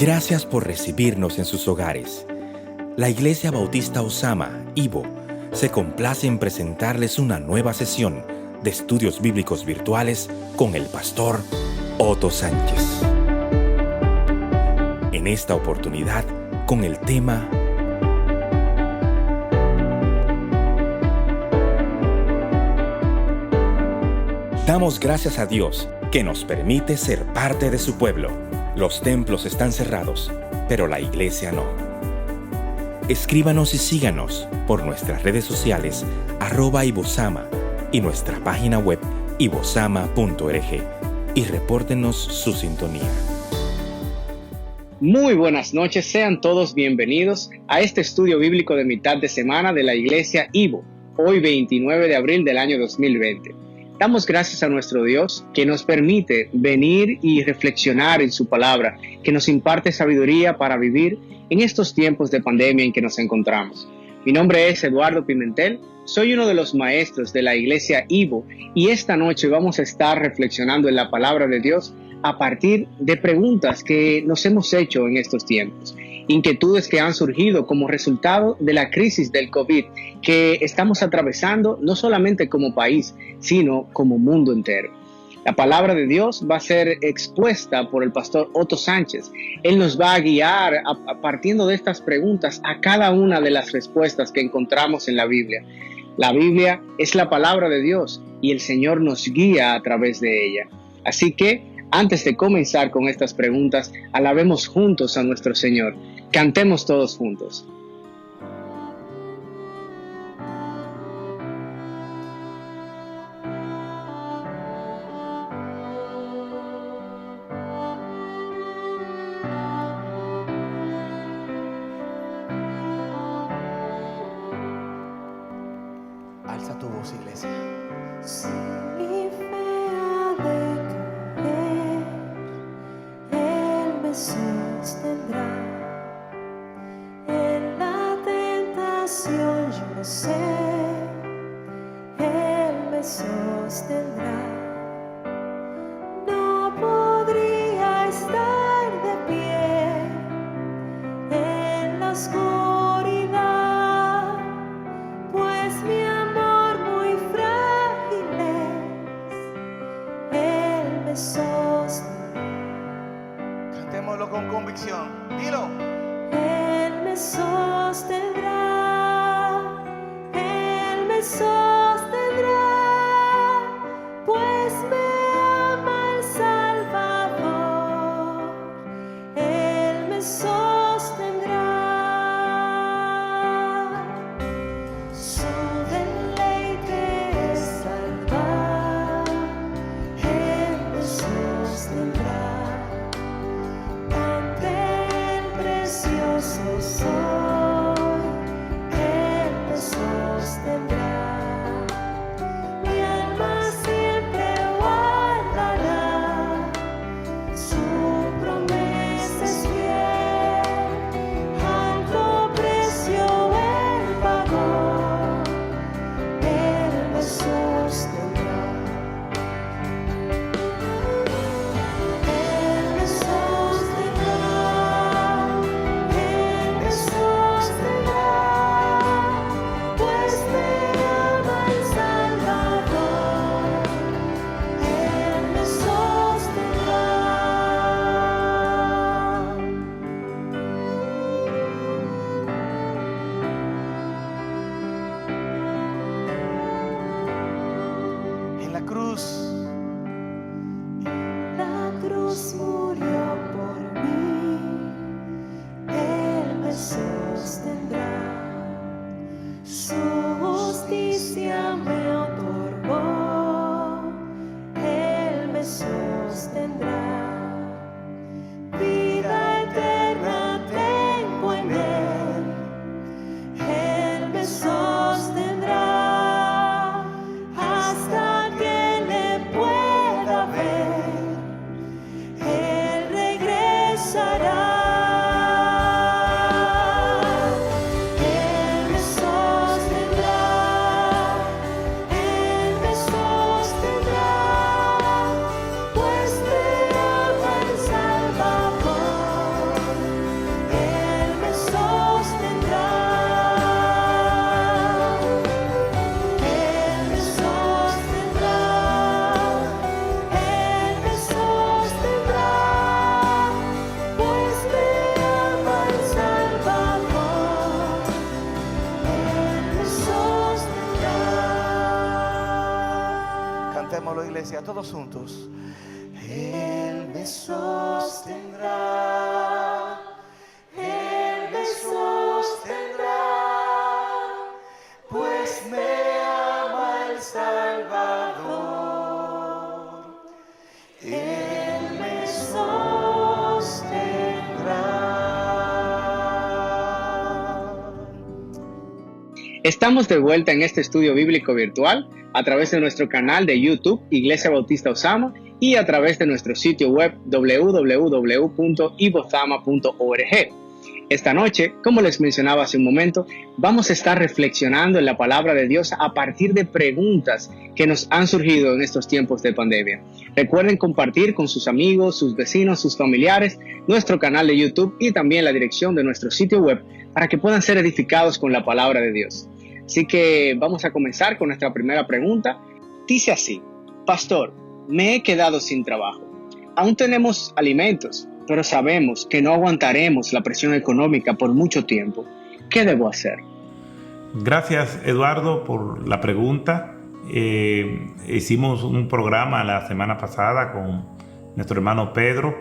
Gracias por recibirnos en sus hogares. La Iglesia Bautista Osama, Ibo, se complace en presentarles una nueva sesión de estudios bíblicos virtuales con el pastor Otto Sánchez. En esta oportunidad, con el tema Damos gracias a Dios que nos permite ser parte de su pueblo. Los templos están cerrados, pero la iglesia no. Escríbanos y síganos por nuestras redes sociales @ibosama y nuestra página web ibosama.org y repórtenos su sintonía. Muy buenas noches, sean todos bienvenidos a este estudio bíblico de mitad de semana de la Iglesia Ibo, hoy 29 de abril del año 2020. Damos gracias a nuestro Dios que nos permite venir y reflexionar en su palabra, que nos imparte sabiduría para vivir en estos tiempos de pandemia en que nos encontramos. Mi nombre es Eduardo Pimentel, soy uno de los maestros de la Iglesia Ibo y esta noche vamos a estar reflexionando en la palabra de Dios a partir de preguntas que nos hemos hecho en estos tiempos, inquietudes que han surgido como resultado de la crisis del COVID que estamos atravesando no solamente como país, sino como mundo entero. La palabra de Dios va a ser expuesta por el pastor Otto Sánchez. Él nos va a guiar partiendo de estas preguntas a cada una de las respuestas que encontramos en la Biblia. La Biblia es la palabra de Dios y el Señor nos guía a través de ella. Así que, antes de comenzar con estas preguntas, alabemos juntos a nuestro Señor. Cantemos todos juntos. Alza tu voz, iglesia. Si mi fe ha de caer, Él me sostendrá. En la tentación yo lo sé, Él me sostendrá. No podría estar de pie en la oscuridad, pues mi amor muy frágil es, Él me sostendrá. Cantémoslo con convicción. Dilo. Él me sostendrá, Él me sostendrá, pues me ama el Salvador, Él me sostendrá. Su deleite es salvar, Él me sostendrá. Ante el precioso soy, Él me sostendrá. Mi alma siempre guardará, su promesa es fiel. Alto precio Él pagó, Él me sostendrá. Él me sostendrá, Él me sostendrá, pues me ama el Salvador, Él me sostendrá. En la cruz. La cruz murió por mí, Él me sostendrá. Su justicia me otorgó, Él me sostendrá. Vida eterna tengo en Él, Él me sostendrá. Hasta que le iglesia, todos juntos. Él me sostendrá, Él me sostendrá, pues me ama el Salvador. Él me sostendrá. Estamos de vuelta en este estudio bíblico virtual a través de nuestro canal de YouTube, Iglesia Bautista Osama, y a través de nuestro sitio web www.ibozama.org. Esta noche, como les mencionaba hace un momento, vamos a estar reflexionando en la palabra de Dios a partir de preguntas que nos han surgido en estos tiempos de pandemia. Recuerden compartir con sus amigos, sus vecinos, sus familiares, nuestro canal de YouTube y también la dirección de nuestro sitio web para que puedan ser edificados con la palabra de Dios. Así que vamos a comenzar con nuestra primera pregunta. Dice así: Pastor, me he quedado sin trabajo. Aún tenemos alimentos, pero sabemos que no aguantaremos la presión económica por mucho tiempo. ¿Qué debo hacer? Gracias, Eduardo, por la pregunta. Hicimos un programa la semana pasada con nuestro hermano Pedro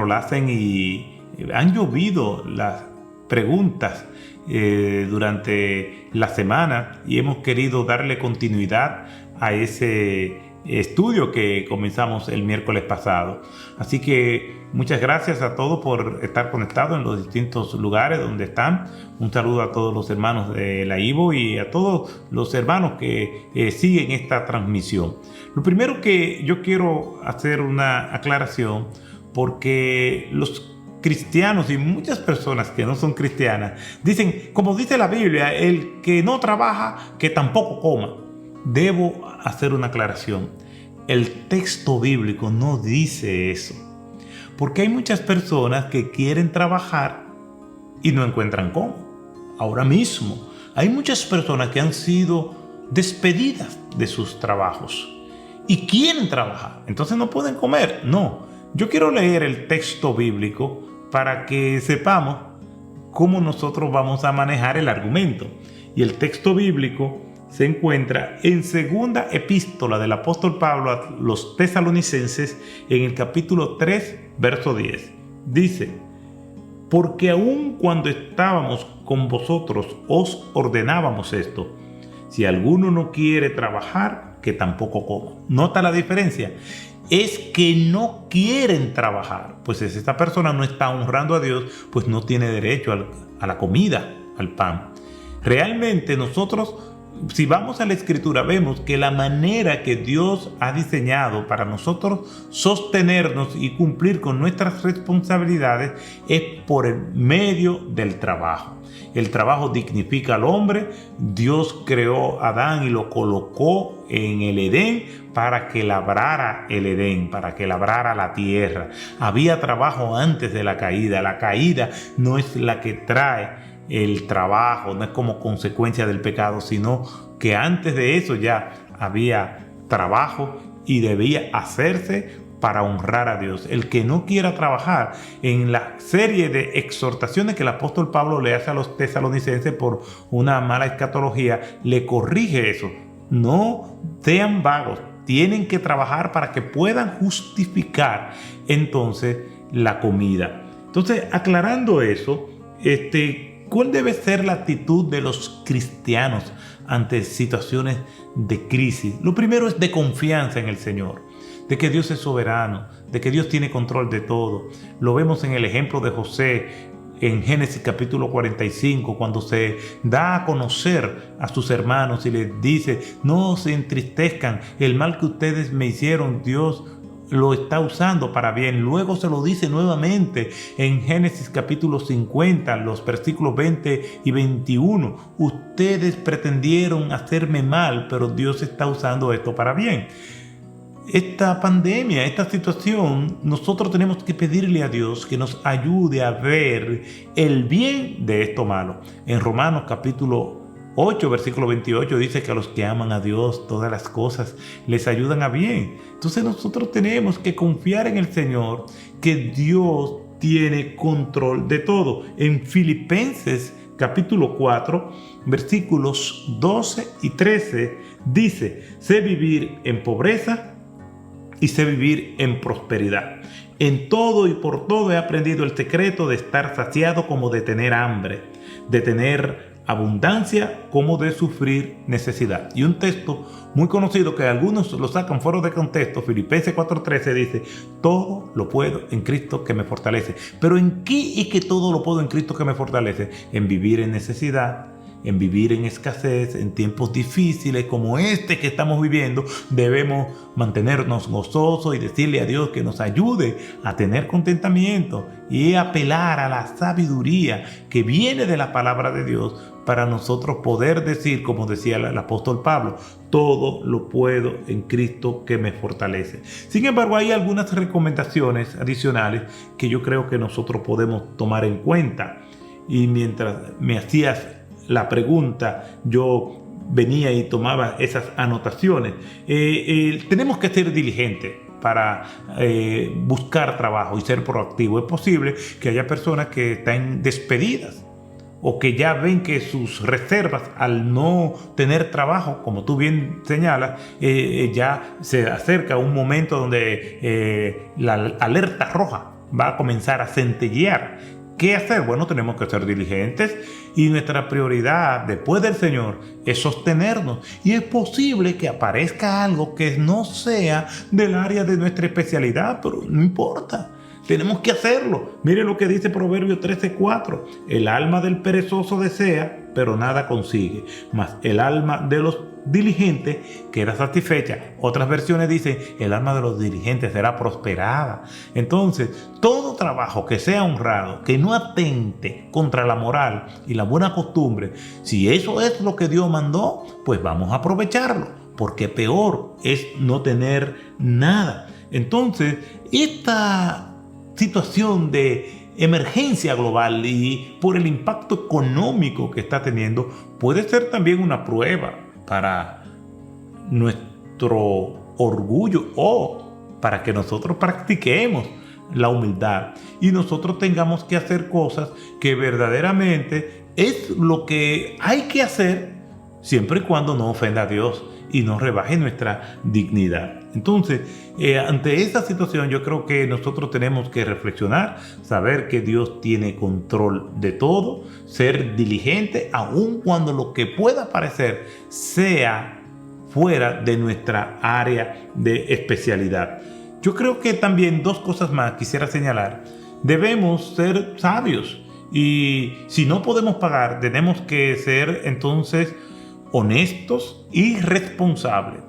Lassen, y han llovido las preguntas durante la semana y hemos querido darle continuidad a ese estudio que comenzamos el miércoles pasado. Así que muchas gracias a todos por estar conectados en los distintos lugares donde están. Un saludo a todos los hermanos de la IVO y a todos los hermanos que siguen esta transmisión. Lo primero que yo quiero hacer una aclaración, porque los cristianos y muchas personas que no son cristianas dicen, como dice la Biblia, el que no trabaja, que tampoco coma. Debo hacer una aclaración. El texto bíblico no dice eso, porque hay muchas personas que quieren trabajar y no encuentran cómo. Ahora mismo hay muchas personas que han sido despedidas de sus trabajos y quieren trabajar, entonces no pueden comer. No, yo quiero leer el texto bíblico para que sepamos cómo nosotros vamos a manejar el argumento. Y el texto bíblico se encuentra en segunda epístola del apóstol Pablo a los tesalonicenses, en el capítulo 3, verso 10. Dice: porque aun cuando estábamos con vosotros os ordenábamos esto: si alguno no quiere trabajar, que tampoco coma. ¿Nota la diferencia? Es que no quieren trabajar. Pues si esta persona no está honrando a Dios, pues no tiene derecho a la comida, al pan. Realmente nosotros, si vamos a la Escritura, vemos que la manera que Dios ha diseñado para nosotros sostenernos y cumplir con nuestras responsabilidades es por el medio del trabajo. El trabajo dignifica al hombre. Dios creó a Adán y lo colocó en el Edén para que labrara el Edén, para que labrara la tierra. Había trabajo antes de la caída. La caída no es la que trae el trabajo, no es como consecuencia del pecado, sino que antes de eso ya había trabajo y debía hacerse para honrar a Dios. El que no quiera trabajar, en la serie de exhortaciones que el apóstol Pablo le hace a los tesalonicenses por una mala escatología, le corrige eso. No sean vagos, tienen que trabajar para que puedan justificar entonces la comida. Entonces, aclarando eso, ¿cuál debe ser la actitud de los cristianos ante situaciones de crisis? Lo primero es de confianza en el Señor, de que Dios es soberano, de que Dios tiene control de todo. Lo vemos en el ejemplo de José en Génesis capítulo 45, cuando se da a conocer a sus hermanos y les dice: no se entristezcan, el mal que ustedes me hicieron, Dios lo está usando para bien. Luego se lo dice nuevamente en Génesis capítulo 50, los versículos 20 y 21. Ustedes pretendieron hacerme mal, pero Dios está usando esto para bien. Esta pandemia, esta situación, nosotros tenemos que pedirle a Dios que nos ayude a ver el bien de esto malo. En Romanos capítulo 8, versículo 28 dice que a los que aman a Dios todas las cosas les ayudan a bien. Entonces nosotros tenemos que confiar en el Señor, que Dios tiene control de todo. En Filipenses capítulo 4, versículos 12 y 13 dice: sé vivir en pobreza y sé vivir en prosperidad. En todo y por todo he aprendido el secreto de estar saciado como de tener hambre, de tener abundancia como de sufrir necesidad. Y un texto muy conocido que algunos lo sacan fuera de contexto, Filipenses 4:13, dice: todo lo puedo en Cristo que me fortalece. Pero ¿en qué es que todo lo puedo en Cristo que me fortalece? En vivir en necesidad, en vivir en escasez, en tiempos difíciles como este que estamos viviendo. Debemos mantenernos gozosos y decirle a Dios que nos ayude a tener contentamiento y apelar a la sabiduría que viene de la palabra de Dios para nosotros poder decir, como decía el apóstol Pablo: todo lo puedo en Cristo que me fortalece. Sin embargo, hay algunas recomendaciones adicionales que yo creo que nosotros podemos tomar en cuenta. Y mientras me hacías la pregunta, yo venía y tomaba esas anotaciones. Tenemos que ser diligentes para buscar trabajo y ser proactivos. Es posible que haya personas que están despedidas o que ya ven que sus reservas, al no tener trabajo, como tú bien señalas, ya se acerca un momento donde la alerta roja va a comenzar a centellear. ¿Qué hacer? Bueno, tenemos que ser diligentes y nuestra prioridad después del Señor es sostenernos. Y es posible que aparezca algo que no sea del área de nuestra especialidad, pero no importa. Tenemos que hacerlo. Mire lo que dice Proverbios 13:4. El alma del perezoso desea, pero nada consigue. Mas el alma de los diligentes queda satisfecha. Otras versiones dicen: el alma de los diligentes será prosperada. Entonces, todo trabajo que sea honrado, que no atente contra la moral y la buena costumbre, si eso es lo que Dios mandó, pues vamos a aprovecharlo, porque peor es no tener nada. Entonces, esta situación de emergencia global y por el impacto económico que está teniendo, puede ser también una prueba para nuestro orgullo o para que nosotros practiquemos la humildad y nosotros tengamos que hacer cosas que verdaderamente es lo que hay que hacer, siempre y cuando no ofenda a Dios y no rebaje nuestra dignidad. Entonces, ante esta situación, yo creo que nosotros tenemos que reflexionar, saber que Dios tiene control de todo, ser diligente, aun cuando lo que pueda parecer sea fuera de nuestra área de especialidad. Yo creo que también dos cosas más quisiera señalar. Debemos ser sabios y si no podemos pagar, tenemos que ser entonces honestos y responsables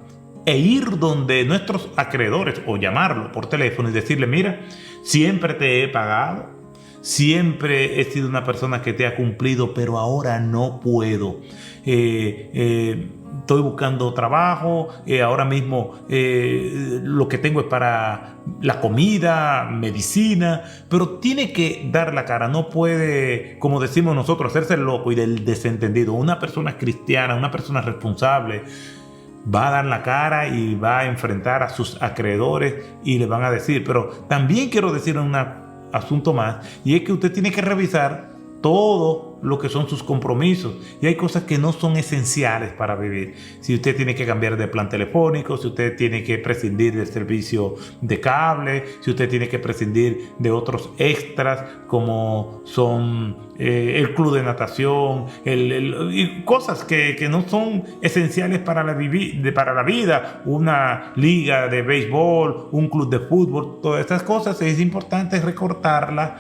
e ir donde nuestros acreedores o llamarlo por teléfono y decirle: mira, siempre te he pagado, siempre he sido una persona que te ha cumplido, pero ahora no puedo. Estoy buscando trabajo, ahora mismo lo que tengo es para la comida, medicina, pero tiene que dar la cara, no puede, como decimos nosotros, hacerse el loco y del desentendido. Una persona cristiana, una persona responsable, va a dar la cara y va a enfrentar a sus acreedores y le van a decir. Pero también quiero decir un asunto más, y es que usted tiene que revisar todo lo que son sus compromisos, y hay cosas que no son esenciales para vivir. Si usted tiene que cambiar de plan telefónico, si usted tiene que prescindir del servicio de cable, si usted tiene que prescindir de otros extras como son el club de natación, y cosas que no son esenciales para la vida, una liga de béisbol, un club de fútbol, todas estas cosas es importante recortarlas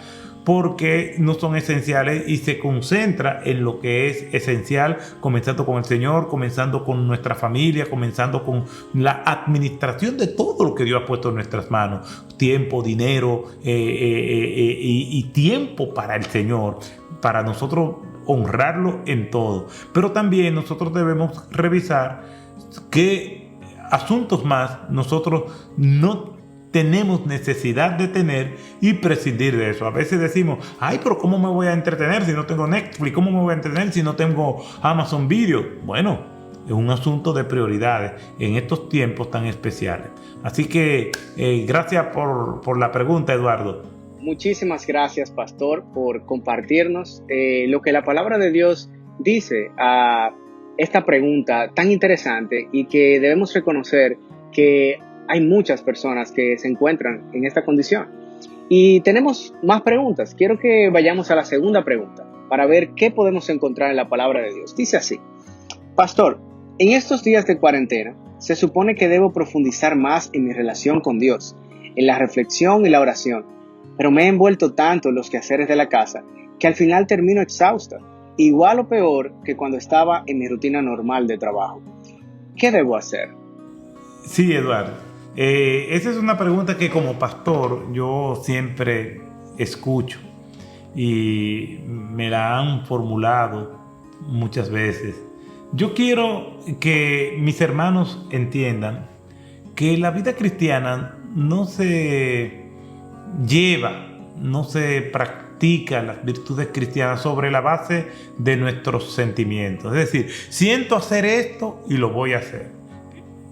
porque no son esenciales y se concentra en lo que es esencial, comenzando con el Señor, comenzando con nuestra familia, comenzando con la administración de todo lo que Dios ha puesto en nuestras manos: tiempo, dinero y tiempo para el Señor, para nosotros honrarlo en todo. Pero también nosotros debemos revisar qué asuntos más nosotros no tenemos necesidad de tener y prescindir de eso. A veces decimos: ay, pero ¿cómo me voy a entretener si no tengo Netflix? ¿Cómo me voy a entretener si no tengo Amazon Video? Bueno, es un asunto de prioridades en estos tiempos tan especiales. Así que gracias por la pregunta, Eduardo. Muchísimas gracias, pastor, por compartirnos lo que la palabra de Dios dice a esta pregunta tan interesante, y que debemos reconocer que hay muchas personas que se encuentran en esta condición. Y tenemos más preguntas. Quiero que vayamos a la segunda pregunta para ver qué podemos encontrar en la palabra de Dios. Dice así: Pastor, en estos días de cuarentena, se supone que debo profundizar más en mi relación con Dios, en la reflexión y la oración, pero me he envuelto tanto en los quehaceres de la casa que al final termino exhausta, igual o peor que cuando estaba en mi rutina normal de trabajo. ¿Qué debo hacer? Sí, Eduardo. Esa es una pregunta que como pastor yo siempre escucho y me la han formulado muchas veces. Yo quiero que mis hermanos entiendan que la vida cristiana no se lleva, no se practica las virtudes cristianas sobre la base de nuestros sentimientos. Es decir, siento hacer esto y lo voy a hacer.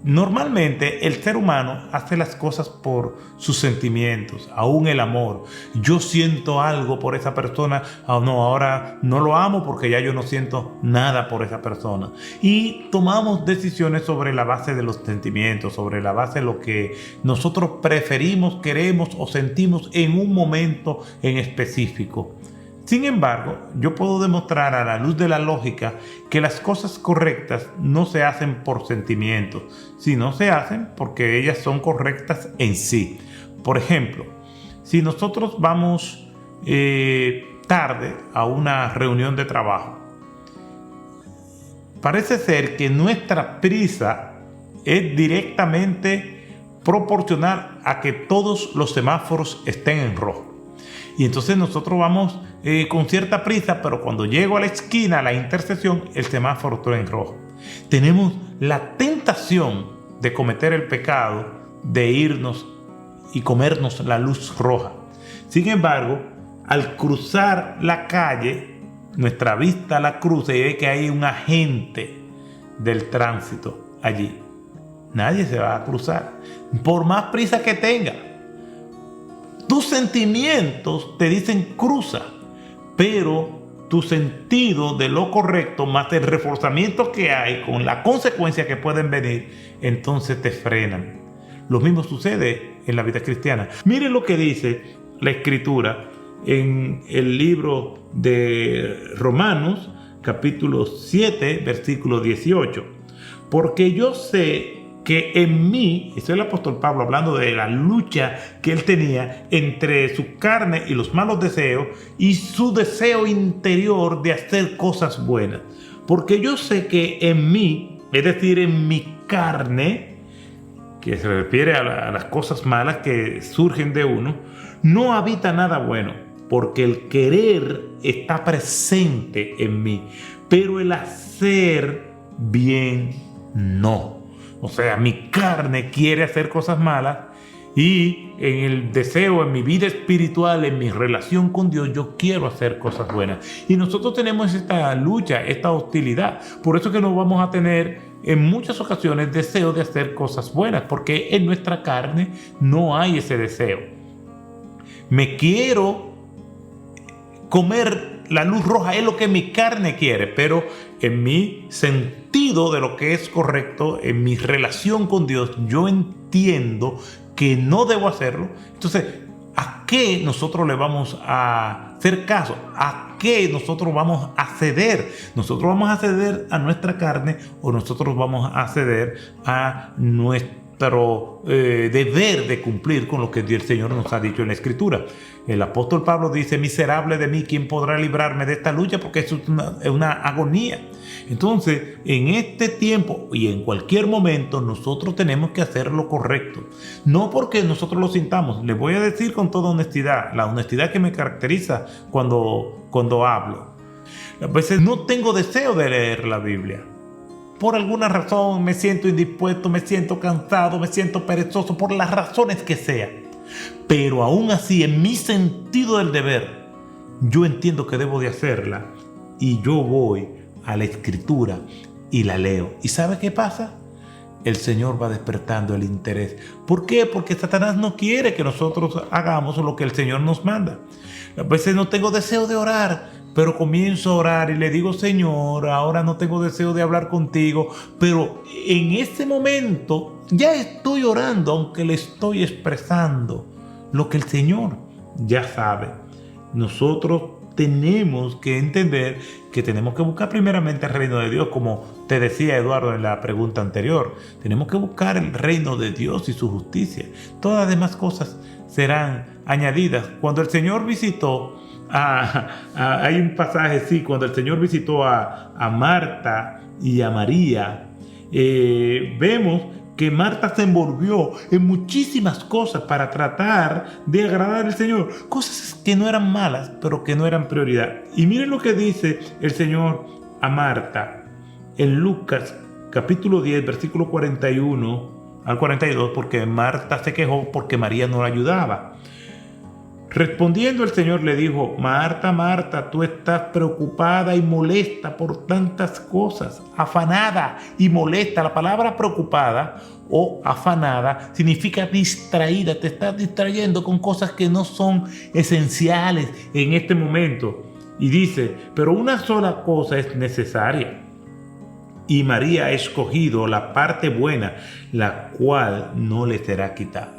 Normalmente el ser humano hace las cosas por sus sentimientos, aún el amor. Yo siento algo por esa persona, no, ahora no lo amo porque ya yo no siento nada por esa persona. Y tomamos decisiones sobre la base de los sentimientos, sobre la base de lo que nosotros preferimos, queremos o sentimos en un momento en específico. Sin embargo, yo puedo demostrar a la luz de la lógica que las cosas correctas no se hacen por sentimientos, sino se hacen porque ellas son correctas en sí. Por ejemplo, si nosotros vamos tarde a una reunión de trabajo, parece ser que nuestra prisa es directamente proporcional a que todos los semáforos estén en rojo. Y entonces nosotros vamos con cierta prisa, pero cuando llego a la esquina, a la intersección, el semáforo está en rojo. Tenemos la tentación de cometer el pecado, de irnos y comernos la luz roja. Sin embargo, al cruzar la calle, nuestra vista la cruza y ve que hay un agente del tránsito allí. Nadie se va a cruzar, por más prisa que tenga. Tus sentimientos te dicen cruza, pero tu sentido de lo correcto más el reforzamiento que hay con la consecuencia que pueden venir, entonces te frenan. Lo mismo sucede en la vida cristiana. Miren lo que dice la Escritura en el libro de Romanos, capítulo 7, versículo 18. Porque yo sé que en mí, esto es el apóstol Pablo hablando de la lucha que él tenía entre su carne y los malos deseos y su deseo interior de hacer cosas buenas. Porque yo sé que en mí, es decir, en mi carne, que se refiere a las cosas malas que surgen de uno, no habita nada bueno, porque el querer está presente en mí, pero el hacer bien no. O sea, mi carne quiere hacer cosas malas y en el deseo, en mi vida espiritual, en mi relación con Dios, yo quiero hacer cosas buenas. Y nosotros tenemos esta lucha, esta hostilidad. Por eso que no vamos a tener en muchas ocasiones deseo de hacer cosas buenas, porque en nuestra carne no hay ese deseo. Me quiero comer la luz roja, es lo que mi carne quiere, pero en mi sentido de lo que es correcto, en mi relación con Dios, yo entiendo que no debo hacerlo. Entonces, ¿a qué nosotros le vamos a hacer caso? ¿A qué nosotros vamos a ceder? ¿Nosotros vamos a ceder a nuestra carne o nosotros vamos a ceder a nuestro deber de cumplir con lo que el Señor nos ha dicho en la Escritura? El apóstol Pablo dice: miserable de mí, ¿quién podrá librarme de esta lucha? Porque es una agonía. Entonces, en este tiempo y en cualquier momento, nosotros tenemos que hacer lo correcto. No porque nosotros lo sintamos. Les voy a decir con toda honestidad, la honestidad que me caracteriza cuando hablo. A veces no tengo deseo de leer la Biblia. Por alguna razón me siento indispuesto, me siento cansado, me siento perezoso, por las razones que sean. Pero aún así, en mi sentido del deber, yo entiendo que debo de hacerla y yo voy a la Escritura y la leo. ¿Y sabe qué pasa? el Señor va despertando el interés. ¿Por qué? Porque Satanás no quiere que nosotros hagamos lo que el Señor nos manda. A veces no tengo deseo de orar, pero comienzo a orar y le digo: Señor, ahora no tengo deseo de hablar contigo, pero en ese momento ya estoy orando, aunque le estoy expresando lo que el Señor ya sabe. Nosotros tenemos que entender que tenemos que buscar primeramente el reino de Dios, como te decía Eduardo en la pregunta anterior. Tenemos que buscar el reino de Dios y su justicia. Todas las demás cosas serán añadidas. Cuando el Señor visitó hay un pasaje, sí, cuando el Señor visitó a Marta y a María, vemos que Marta se envolvió en muchísimas cosas para tratar de agradar al Señor. Cosas que no eran malas, pero que no eran prioridad. Y miren lo que dice el Señor a Marta en Lucas capítulo 10, versículo 41 al 42, porque Marta se quejó porque María no la ayudaba. Respondiendo el Señor le dijo: Marta, Marta, tú estás preocupada y molesta por tantas cosas, afanada y molesta. La palabra preocupada o afanada significa distraída, te estás distrayendo con cosas que no son esenciales en este momento. Y dice: pero una sola cosa es necesaria, y María ha escogido la parte buena, la cual no le será quitada.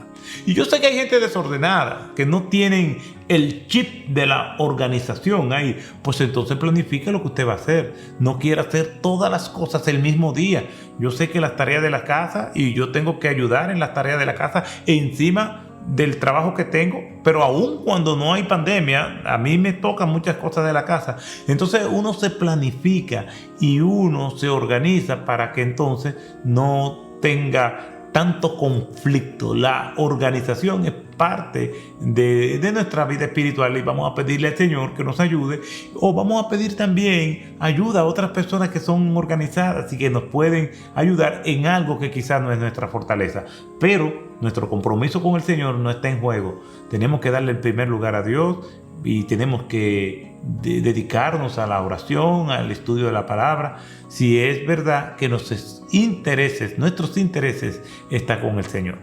Y yo sé que hay gente desordenada, que no tienen el chip de la organización ahí. Pues entonces planifique lo que usted va a hacer. No quiera hacer todas las cosas el mismo día. Yo sé que las tareas de la casa, y yo tengo que ayudar en las tareas de la casa encima del trabajo que tengo, pero aún cuando no hay pandemia, a mí me tocan muchas cosas de la casa. Entonces uno se planifica y uno se organiza para que entonces no tenga tanto conflicto. La organización es parte de nuestra vida espiritual, y vamos a pedirle al Señor que nos ayude, o vamos a pedir también ayuda a otras personas que son organizadas y que nos pueden ayudar en algo que quizás no es nuestra fortaleza. Pero nuestro compromiso con el Señor no está en juego. Tenemos que darle el primer lugar a Dios y tenemos que dedicarnos a la oración, al estudio de la palabra, si es verdad que nuestros intereses están con el Señor.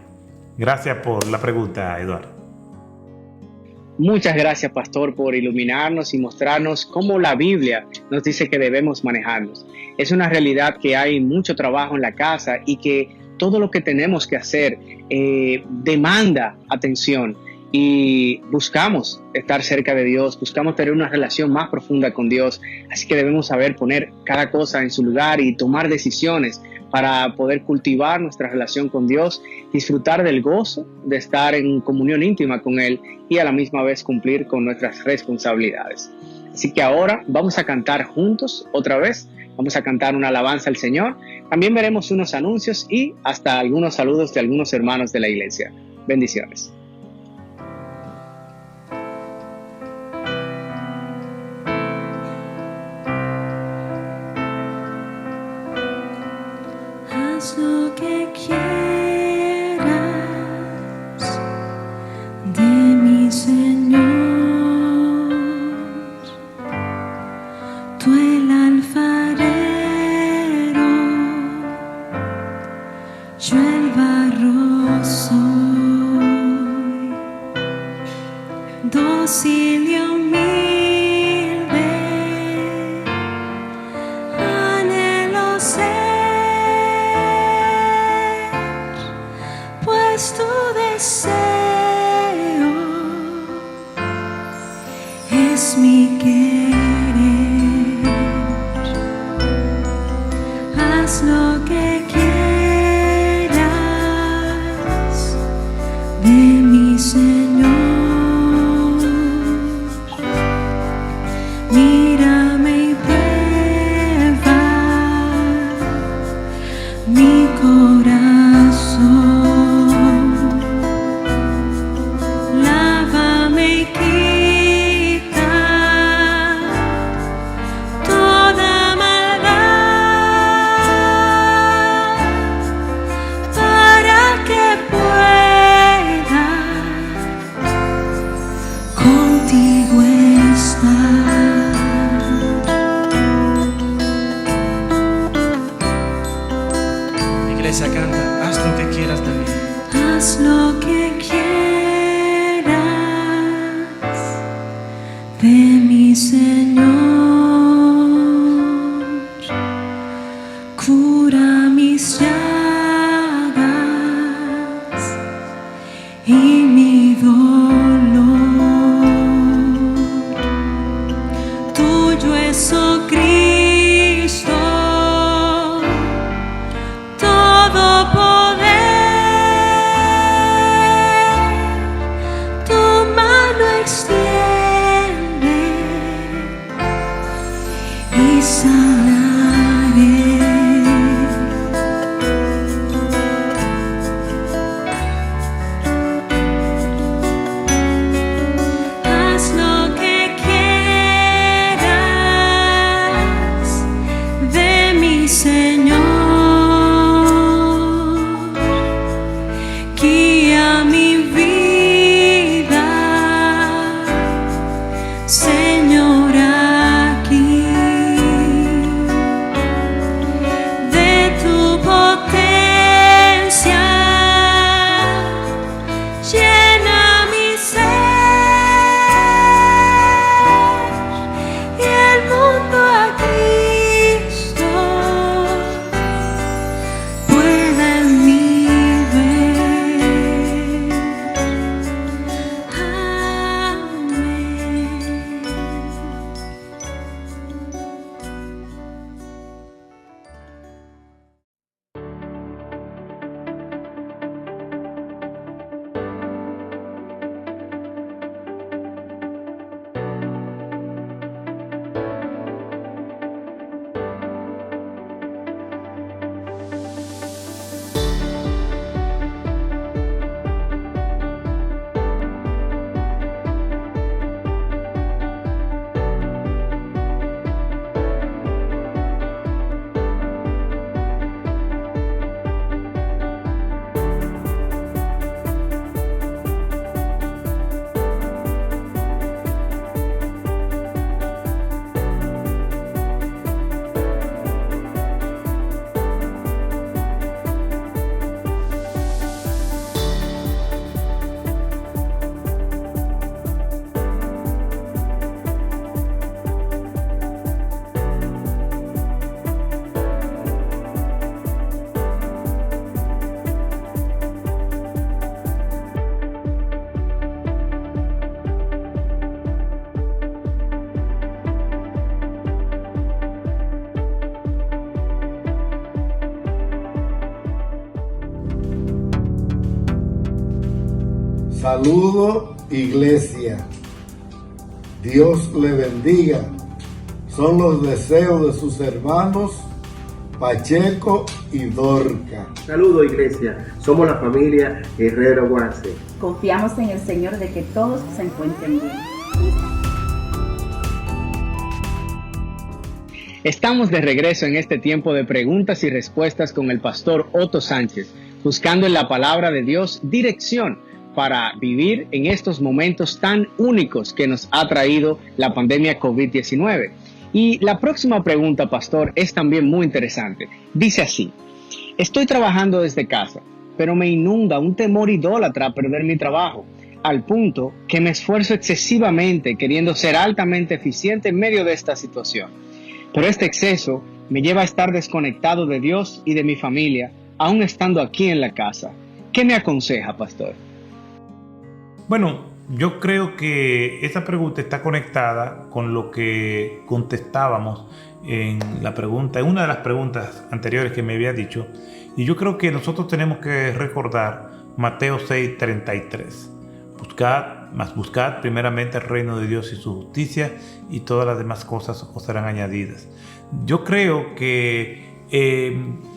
Gracias por la pregunta, Eduardo. Muchas gracias, pastor, por iluminarnos y mostrarnos cómo la Biblia nos dice que debemos manejarnos. Es una realidad que hay mucho trabajo en la casa y que todo lo que tenemos que hacer demanda atención. Y buscamos estar cerca de Dios, buscamos tener una relación más profunda con Dios, así que debemos saber poner cada cosa en su lugar y tomar decisiones para poder cultivar nuestra relación con Dios, disfrutar del gozo de estar en comunión íntima con Él y a la misma vez cumplir con nuestras responsabilidades. Así que ahora vamos a cantar juntos otra vez, vamos a cantar una alabanza al Señor, también veremos unos anuncios y hasta algunos saludos de algunos hermanos de la iglesia. Bendiciones. Haz lo que quieras de mi Señor, tú el alfarero, yo el barro soy, dócil y humilde, anhelo ser. Tu deseo es mi querer. Haz lo que quieras de mi Señor. Mírame y prueba mi corazón. Iglesia, canta. Señor, cura mis llagas y mi dolor. Tuyo es, oh Cristo, todo poder. Tu mano extiende y sanaré. Haz lo que quieras de mi Señor, guía mi vida, Señor, aquí. De tu potencia llena mi ser y el mundo a Cristo puede en mí ver. Amén. Saludo, iglesia. Dios le bendiga. Son los deseos de sus hermanos Pacheco y Dorca. Saludos, iglesia. Somos la familia Herrero Guarce. Confiamos en el Señor de que todos se encuentren bien. Estamos de regreso en este tiempo de preguntas y respuestas con el pastor Otto Sánchez, buscando en la palabra de Dios dirección para vivir en estos momentos tan únicos que nos ha traído la pandemia COVID-19. Y la próxima pregunta, pastor, es también muy interesante. Dice así: estoy trabajando desde casa, pero me inunda un temor idólatra a perder mi trabajo, al punto que me esfuerzo excesivamente queriendo ser altamente eficiente en medio de esta situación. Pero este exceso me lleva a estar desconectado de Dios y de mi familia, aún estando aquí en la casa. ¿Qué me aconseja, pastor? Bueno, yo creo que esa pregunta está conectada con lo que contestábamos en una de las preguntas anteriores que me había dicho. Y yo creo que nosotros tenemos que recordar Mateo 6:33. Buscad primeramente el reino de Dios y su justicia, y todas las demás cosas os serán añadidas. Yo creo que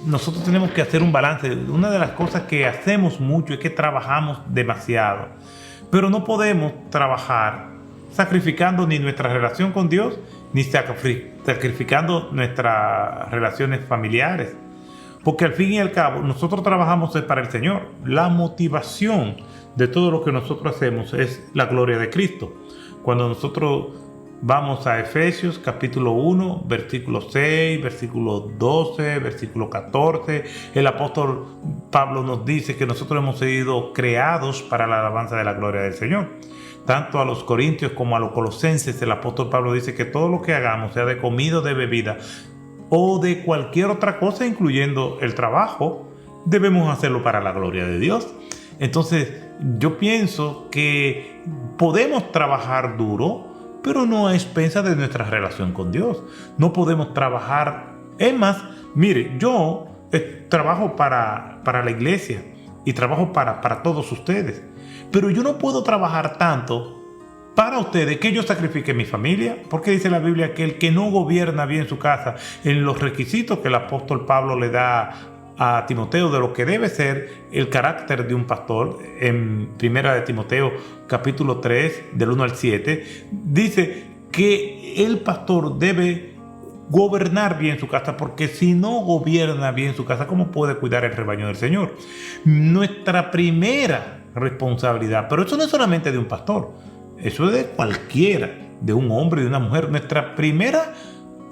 nosotros tenemos que hacer un balance. Una de las cosas que hacemos mucho es que trabajamos demasiado, pero no podemos trabajar sacrificando ni nuestra relación con Dios, ni sacrificando nuestras relaciones familiares, porque al fin y al cabo nosotros trabajamos para el Señor. La motivación de todo lo que nosotros hacemos es la gloria de Cristo. Cuando nosotros Vamos a Efesios capítulo 1, versículo 6, versículo 12, versículo 14. El apóstol Pablo nos dice que nosotros hemos sido creados para la alabanza de la gloria del Señor. Tanto a los corintios como a los colosenses, el apóstol Pablo dice que todo lo que hagamos, sea de comida o de bebida, o de cualquier otra cosa, incluyendo el trabajo, debemos hacerlo para la gloria de Dios. Entonces, yo pienso que podemos trabajar duro, pero no a expensas de nuestra relación con Dios. No podemos trabajar. Es más, mire, yo trabajo para la iglesia y trabajo para todos ustedes, pero yo no puedo trabajar tanto para ustedes que yo sacrifique mi familia, porque dice la Biblia que el que no gobierna bien su casa, en los requisitos que el apóstol Pablo le da a Timoteo de lo que debe ser el carácter de un pastor, en primera de Timoteo capítulo 3 del 1 al 7, dice que el pastor debe gobernar bien su casa, porque si no gobierna bien su casa, ¿cómo puede cuidar el rebaño del Señor? Nuestra primera responsabilidad, pero eso no es solamente de un pastor, eso es de cualquiera, de un hombre y de una mujer. Nuestra primera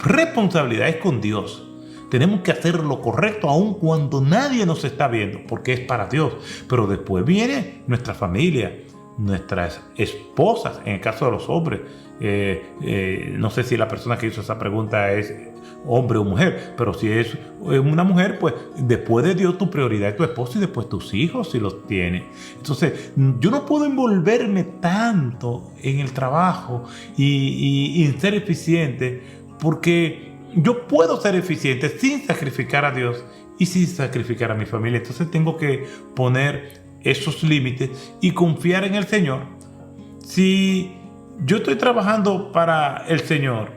responsabilidad es con Dios. Tenemos que hacer lo correcto aun cuando nadie nos está viendo, porque es para Dios. Pero después viene nuestra familia, nuestras esposas, en el caso de los hombres. No sé si la persona que hizo esa pregunta es hombre o mujer, pero si es una mujer, pues después de Dios tu prioridad es tu esposo y después tus hijos si los tienes. Entonces yo no puedo envolverme tanto en el trabajo y en ser eficiente, porque yo puedo ser eficiente sin sacrificar a Dios y sin sacrificar a mi familia. Entonces tengo que poner esos límites y confiar en el Señor. Si yo estoy trabajando para el Señor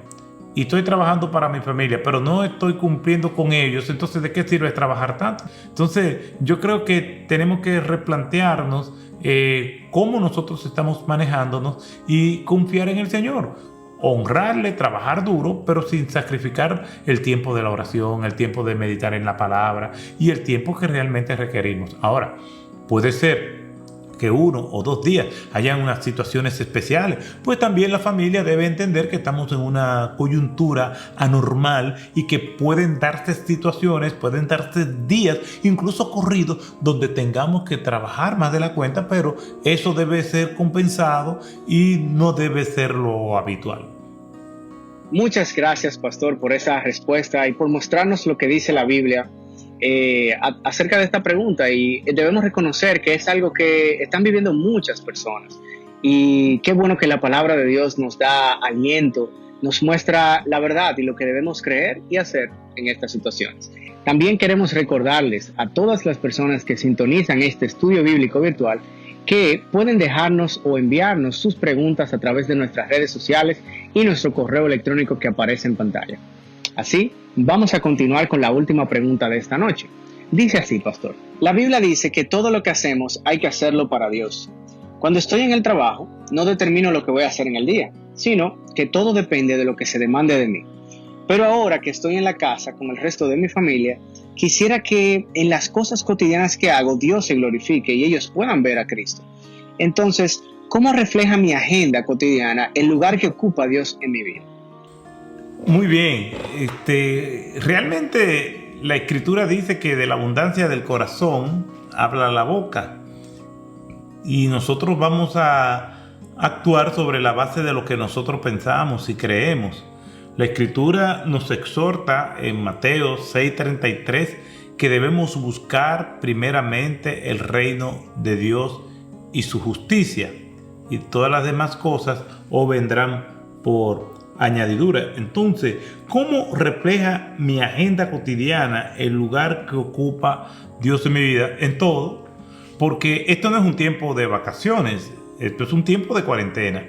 y estoy trabajando para mi familia, pero no estoy cumpliendo con ellos, entonces ¿de qué sirve trabajar tanto? Entonces yo creo que tenemos que replantearnos cómo nosotros estamos manejándonos y confiar en el Señor. Honrarle, trabajar duro, pero sin sacrificar el tiempo de la oración, el tiempo de meditar en la palabra y el tiempo que realmente requerimos. Ahora, puede ser que 1 o 2 días hayan unas situaciones especiales, pues también la familia debe entender que estamos en una coyuntura anormal y que pueden darse situaciones, pueden darse días, incluso corridos, donde tengamos que trabajar más de la cuenta, pero eso debe ser compensado y no debe ser lo habitual. Muchas gracias, pastor, por esa respuesta y por mostrarnos lo que dice la Biblia acerca de esta pregunta. Y debemos reconocer que es algo que están viviendo muchas personas. Y qué bueno que la palabra de Dios nos da aliento, nos muestra la verdad y lo que debemos creer y hacer en estas situaciones. También queremos recordarles a todas las personas que sintonizan este estudio bíblico virtual que pueden dejarnos o enviarnos sus preguntas a través de nuestras redes sociales y nuestro correo electrónico que aparece en pantalla. Así, vamos a continuar con la última pregunta de esta noche. Dice así, pastor: la Biblia dice que todo lo que hacemos hay que hacerlo para Dios. Cuando estoy en el trabajo, no determino lo que voy a hacer en el día, sino que todo depende de lo que se demande de mí. Pero ahora que estoy en la casa con el resto de mi familia, quisiera que en las cosas cotidianas que hago Dios se glorifique y ellos puedan ver a Cristo. Entonces, ¿cómo refleja mi agenda cotidiana el lugar que ocupa Dios en mi vida? Muy bien. Realmente la Escritura dice que de la abundancia del corazón habla la boca. Y nosotros vamos a actuar sobre la base de lo que nosotros pensamos y creemos. La Escritura nos exhorta en Mateo 6:33 que debemos buscar primeramente el reino de Dios y su justicia, y todas las demás cosas os vendrán por añadidura. Entonces, ¿cómo refleja mi agenda cotidiana el lugar que ocupa Dios en mi vida? En todo, porque esto no es un tiempo de vacaciones, esto es un tiempo de cuarentena.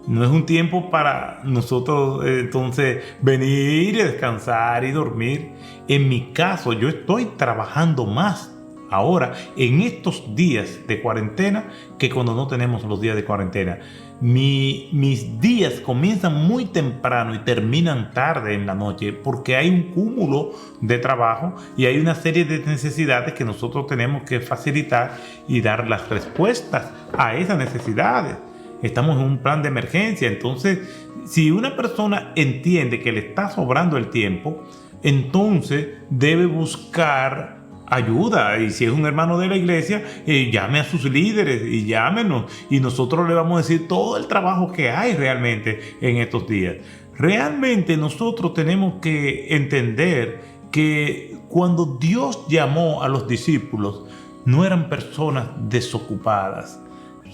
No es un tiempo para nosotros entonces venir y descansar y dormir. En mi caso, yo estoy trabajando más ahora en estos días de cuarentena que cuando no tenemos los días de cuarentena. Mis días comienzan muy temprano y terminan tarde en la noche porque hay un cúmulo de trabajo y hay una serie de necesidades que nosotros tenemos que facilitar y dar las respuestas a esas necesidades. estamos en un plan de emergencia. Entonces, si una persona entiende que le está sobrando el tiempo, entonces debe buscar ayuda. Y si es un hermano de la iglesia, llame a sus líderes y llámenos. Y nosotros le vamos a decir todo el trabajo que hay realmente en estos días. Realmente nosotros tenemos que entender que cuando Dios llamó a los discípulos, no eran personas desocupadas,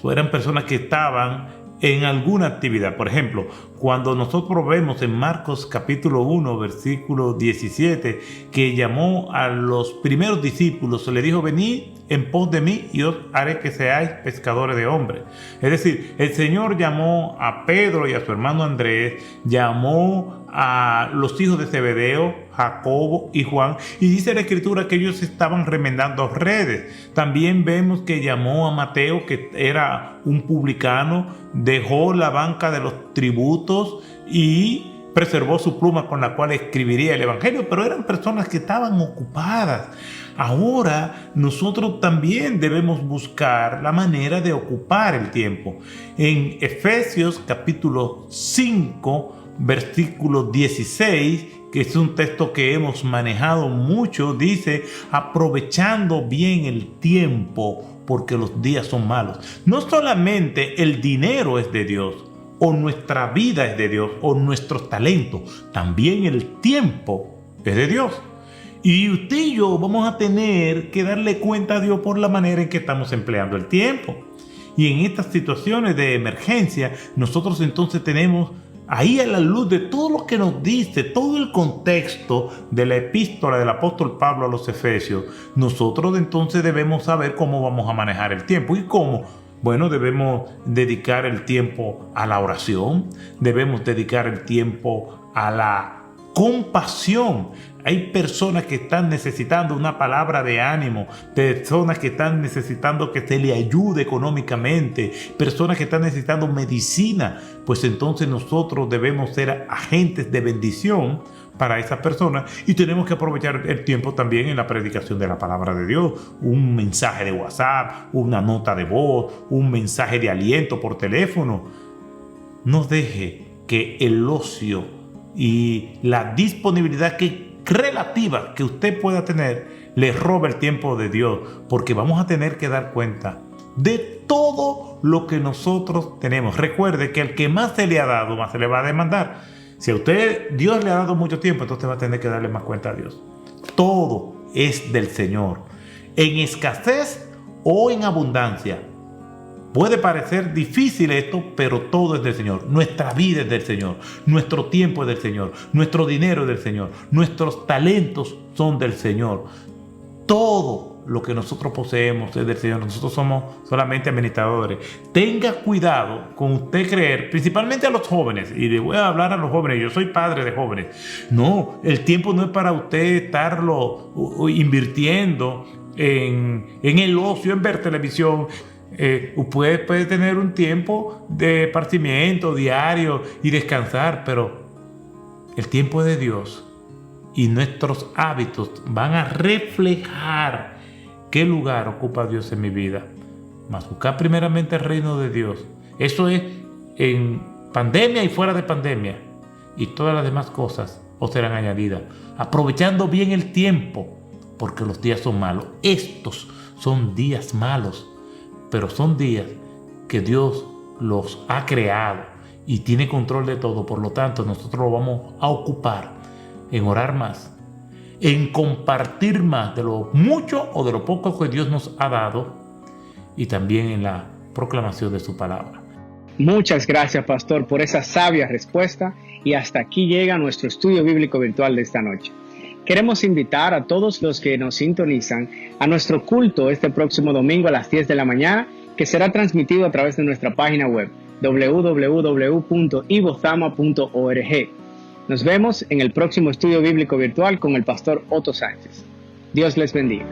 eran personas que estaban en alguna actividad. Por ejemplo, cuando nosotros vemos en Marcos capítulo 1, versículo 17, que llamó a los primeros discípulos, le dijo: venid en pos de mí y os haré que seáis pescadores de hombres. Es decir, el Señor llamó a Pedro y a su hermano Andrés, llamó a los hijos de Zebedeo, Jacobo y Juan, y dice la Escritura que ellos estaban remendando redes. También vemos que llamó a Mateo, que era un publicano, dejó la banca de los tributos y preservó su pluma con la cual escribiría el Evangelio, pero eran personas que estaban ocupadas. Ahora nosotros también debemos buscar la manera de ocupar el tiempo. En Efesios capítulo 5, versículo 16, que es un texto que hemos manejado mucho, dice: aprovechando bien el tiempo, porque los días son malos. No solamente el dinero es de Dios, o nuestra vida es de Dios, o nuestros talentos, también el tiempo es de Dios. Y usted y yo vamos a tener que darle cuenta a Dios por la manera en que estamos empleando el tiempo. Y en estas situaciones de emergencia, nosotros entonces tenemos ahí, a la luz de todo lo que nos dice, todo el contexto de la epístola del apóstol Pablo a los Efesios, nosotros entonces debemos saber cómo vamos a manejar el tiempo. ¿Y cómo? Bueno, debemos dedicar el tiempo a la oración, debemos dedicar el tiempo a la compasión. Hay personas que están necesitando una palabra de ánimo, personas que están necesitando que se le ayude económicamente, personas que están necesitando medicina. Pues entonces nosotros debemos ser agentes de bendición para esas personas, y tenemos que aprovechar el tiempo también en la predicación de la palabra de Dios. Un mensaje de WhatsApp, una nota de voz, un mensaje de aliento por teléfono. No deje que el ocio y la disponibilidad relativa que usted pueda tener le robe el tiempo de Dios, porque vamos a tener que dar cuenta de todo lo que nosotros tenemos. Recuerde que al que más se le ha dado, más se le va a demandar. Si a usted Dios le ha dado mucho tiempo, entonces va a tener que darle más cuenta a Dios. Todo es del Señor, en escasez o en abundancia. Puede parecer difícil esto, pero todo es del Señor. Nuestra vida es del Señor, nuestro tiempo es del Señor, nuestro dinero es del Señor, nuestros talentos son del Señor. Todo lo que nosotros poseemos es del Señor. Nosotros somos solamente administradores. Tenga cuidado con usted creer, principalmente a los jóvenes, y le voy a hablar a los jóvenes, yo soy padre de jóvenes. No, el tiempo no es para usted estarlo invirtiendo en el ocio, en ver televisión. Usted puede tener un tiempo de esparcimiento diario y descansar, pero el tiempo es de Dios, y nuestros hábitos van a reflejar qué lugar ocupa Dios en mi vida. Mas buscar primeramente el reino de Dios. Eso es en pandemia y fuera de pandemia, y todas las demás cosas os serán añadidas. Aprovechando bien el tiempo, porque los días son malos. Estos son días malos, pero son días que Dios los ha creado y tiene control de todo. Por lo tanto, nosotros lo vamos a ocupar en orar más, en compartir más de lo mucho o de lo poco que Dios nos ha dado, y también en la proclamación de su palabra. Muchas gracias, pastor, por esa sabia respuesta, y hasta aquí llega nuestro estudio bíblico virtual de esta noche. Queremos invitar a todos los que nos sintonizan a nuestro culto este próximo domingo a las 10 de la mañana, que será transmitido a través de nuestra página web www.ivozama.org. Nos vemos en el próximo estudio bíblico virtual con el pastor Otto Sánchez. Dios les bendiga.